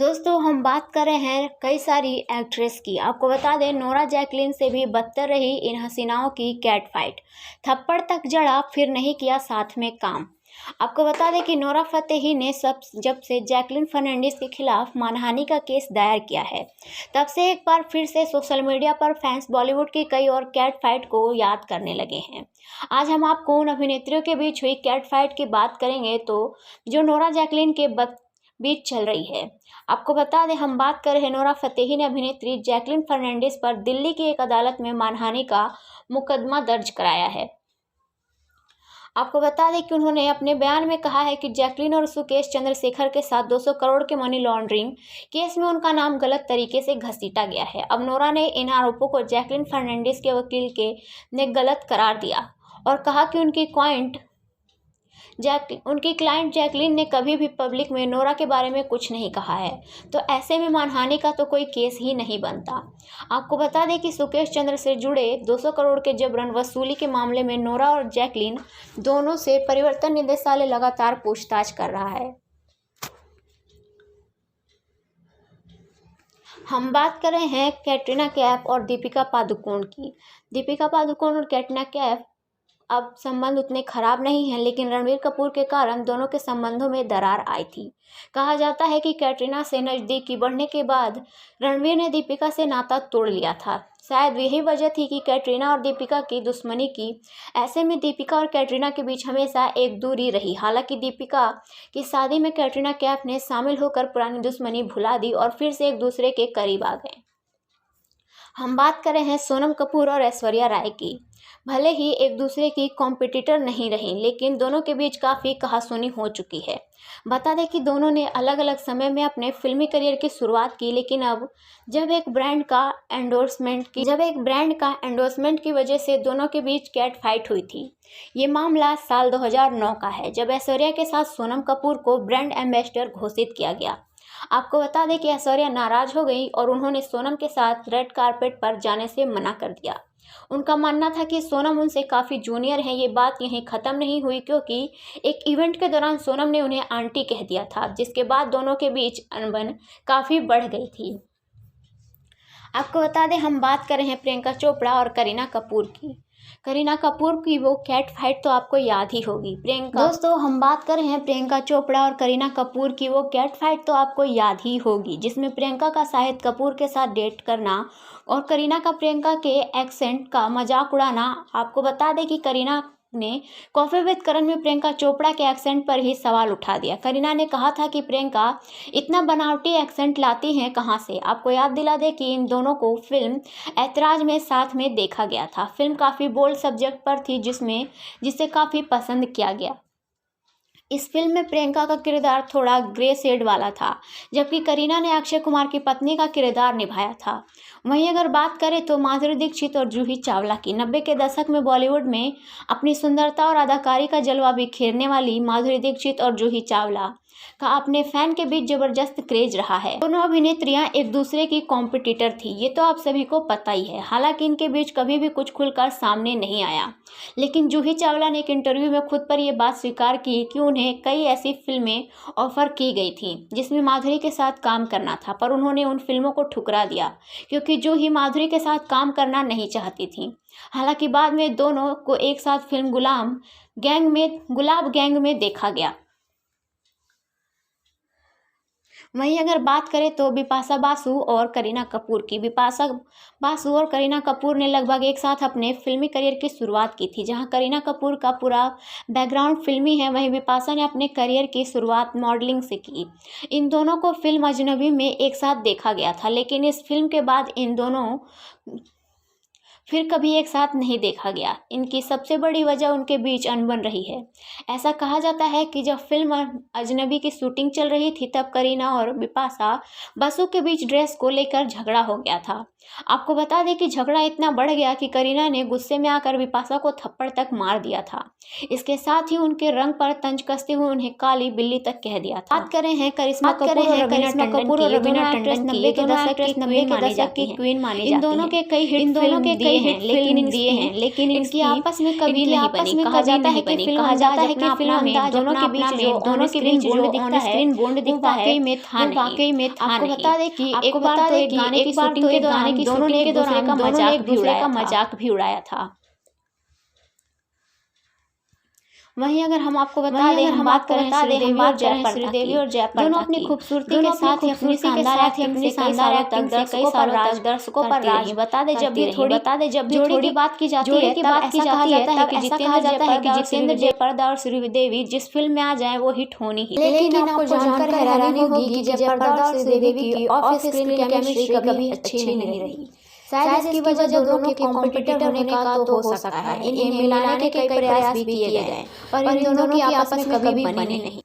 दोस्तों हम बात कर रहे हैं कई सारी एक्ट्रेस की। आपको बता दें नोरा जैकलिन से भी बदतर रही इन हसीनाओं की कैट फाइट। थप्पड़ तक जड़ा फिर नहीं किया साथ में काम। आपको बता दें कि नोरा फतेही ने जब से जैकलिन फर्नांडिस के खिलाफ मानहानि का केस दायर किया है तब से एक बार फिर से सोशल मीडिया पर फैंस बॉलीवुड की कई और कैट फाइट को याद करने लगे हैं। आज हम आपको उन अभिनेत्रियों के बीच हुई कैट फाइट की बात करेंगे तो जो नोरा जैकलिन के बीच चल रही है। आपको बता दें हम बात कर रहे हैं नोरा फतेही ने अभिनेत्री जैकलिन फर्नांडिस पर दिल्ली की एक अदालत में मानहानि का मुकदमा दर्ज कराया है। आपको बता दें कि उन्होंने अपने बयान में कहा है कि जैकलिन और सुकेश चंद्रशेखर के साथ 200 करोड़ के मनी लॉन्ड्रिंग केस में उनका नाम गलत तरीके से घसीटा गया है। अब नोरा ने इन आरोपों को जैकलिन फर्नांडिस के वकील ने गलत करार दिया और कहा कि उनकी क्लाइंट जैकलिन ने कभी भी पब्लिक में नोरा के बारे में कुछ नहीं कहा है, तो ऐसे में मानहानि का तो कोई केस ही नहीं बनता। आपको बता दें कि सुकेश चंद्र से जुड़े 200 करोड़ के जबरन वसूली के मामले में नोरा और जैकलिन दोनों से परिवर्तन निदेशालय लगातार पूछताछ कर रहा है। हम बात कर रहे हैं कैटरीना कैफ और दीपिका पादुकोण की। दीपिका पादुकोण और कैटरीना कैफ अब संबंध उतने खराब नहीं हैं, लेकिन रणबीर कपूर के कारण दोनों के संबंधों में दरार आई थी। कहा जाता है कि कैटरीना से नज़दीकी बढ़ने के बाद रणबीर ने दीपिका से नाता तोड़ लिया था। शायद यही वजह थी कि कैटरीना और दीपिका की दुश्मनी की। ऐसे में दीपिका और कैटरीना के बीच हमेशा एक दूरी रही। हालांकि दीपिका की शादी में कैटरीना कैफ ने शामिल होकर पुरानी दुश्मनी भुला दी और फिर से एक दूसरे के करीब आ गए। हम बात कर रहे हैं सोनम कपूर और ऐश्वर्या राय की। भले ही एक दूसरे की कॉम्पिटिटर नहीं रही, लेकिन दोनों के बीच काफ़ी कहासुनी हो चुकी है। बता दें कि दोनों ने अलग अलग समय में अपने फिल्मी करियर की शुरुआत की, लेकिन अब जब एक ब्रांड का एंडोर्समेंट की वजह से दोनों के बीच कैट फाइट हुई थी। ये मामला साल 2009 का है, जब ऐश्वर्या के साथ सोनम कपूर को ब्रांड एम्बेसडर घोषित किया गया। आपको बता दें कि ऐश्वर्या नाराज हो गई और उन्होंने सोनम के साथ रेड कारपेट पर जाने से मना कर दिया। उनका मानना था कि सोनम उनसे काफ़ी जूनियर हैं। ये बात यहीं ख़त्म नहीं हुई, क्योंकि एक इवेंट के दौरान सोनम ने उन्हें आंटी कह दिया था, जिसके बाद दोनों के बीच अनबन काफ़ी बढ़ गई थी। आपको बता दें हम बात कर रहे हैं प्रियंका चोपड़ा और करीना कपूर की। करीना कपूर की वो कैट फाइट तो आपको याद ही होगी। दोस्तों हम बात कर रहे हैं प्रियंका चोपड़ा और करीना कपूर की वो कैट फाइट तो आपको याद ही होगी, जिसमें प्रियंका का शाहिद कपूर के साथ डेट करना और करीना का प्रियंका के एक्सेंट का मजाक उड़ाना। आपको बता दें कि करीना ने कॉफी विद करण में प्रियंका चोपड़ा के एक्सेंट पर ही सवाल उठा दिया। करीना ने कहा था कि प्रियंका इतना बनावटी एक्सेंट लाती हैं कहाँ से। आपको याद दिला दे कि इन दोनों को फिल्म ऐतराज में साथ में देखा गया था। फिल्म काफ़ी बोल्ड सब्जेक्ट पर थी, जिसे काफ़ी पसंद किया गया। इस फिल्म में प्रियंका का किरदार थोड़ा ग्रे शेड वाला था, जबकि करीना ने अक्षय कुमार की पत्नी का किरदार निभाया था। वहीं अगर बात करें तो माधुरी दीक्षित और जूही चावला की। 90 के दशक में बॉलीवुड में अपनी सुंदरता और अदाकारी का जलवा बिखेरने वाली माधुरी दीक्षित और जूही चावला का अपने फैन के बीच जबरदस्त क्रेज रहा है। दोनों अभिनेत्रियां एक दूसरे की कॉम्पिटिटर थी, ये तो आप सभी को पता ही है। हालांकि इनके बीच कभी भी कुछ खुलकर सामने नहीं आया, लेकिन जूही चावला ने एक इंटरव्यू में खुद पर यह बात स्वीकार की कि उन्हें कई ऐसी फिल्में ऑफर की गई थी जिसमें माधुरी के साथ काम करना था, पर उन्होंने उन फिल्मों को ठुकरा दिया क्योंकि जूही माधुरी के साथ काम करना नहीं चाहती थी। हालांकि बाद में दोनों को एक साथ फिल्म गुलाब गैंग में देखा गया। वहीं अगर बात करें तो बिपाशा बासु और करीना कपूर की। बिपाशा बासु और करीना कपूर ने लगभग एक साथ अपने फिल्मी करियर की शुरुआत की थी। जहां करीना कपूर का पूरा बैकग्राउंड फिल्मी है, वहीं बिपाशा ने अपने करियर की शुरुआत मॉडलिंग से की। इन दोनों को फिल्म अजनबी में एक साथ देखा गया था, लेकिन इस फिल्म के बाद इन दोनों फिर कभी एक साथ नहीं देखा गया। इनकी सबसे बड़ी वजह उनके बीच अनबन रही है। ऐसा कहा जाता है कि जब फिल्म अजनबी की शूटिंग चल रही थी तब करीना और बिपाशा बासु के बीच ड्रेस को लेकर झगड़ा हो गया था। आपको बता दें कि झगड़ा इतना बढ़ गया कि करीना ने गुस्से में आकर बिपाशा को थप्पड़ तक मार दिया था। इसके साथ ही उनके रंग पर तंज कसते हुए उन्हें काली बिल्ली तक कह दिया था। बात कर रहे हैं करिश्मा कपूर और रवीना टंडन की। 90 के दशक की क्वीन मानी जाती हैं। इन दोनों के कई हैं, लेकिन इनकी आपस में कभी नहीं बनी। कहा जाता है कि फिल्म अंदाज अपना दोनों के बीच जो ऑन स्क्रीन बॉन्ड दिखता है वाकई में था नहीं। आपको बता दें कि एक बार तो एक गाने की शूटिंग के दौरान दोनों ने एक दूसरे का मजाक भी उड़ाया था। वहीं अगर हम आपको बता दें, हम बात करें श्रीदेवी और जयप्रदा दोनों अपनी खूबसूरती के साथ ही अपनी शानदार एक्टिंग से कई सालों तक दर्शकों पर राज बता दें। जब भी थोड़ी बात की जाती है तब ऐसा कहा जाता है कि जितेंद्र जयप्रदा और श्रीदेवी जिस फिल्म में आ जाए वो हिट होनी ही। लेकिन आपको जानकर हैरानी होगी कि जयप्रदा और श्रीदेवी की ऑफ स्क्रीन केमिस्ट्री कभी अच्छी नहीं रही। शायद इसकी वजह दोनों के कॉम्पिटिटर होने का तो हो सकता है। इन्हें मिलाने के कई प्रयास भी किए गए पर इन दोनों की आपस में कभी बनी नहीं।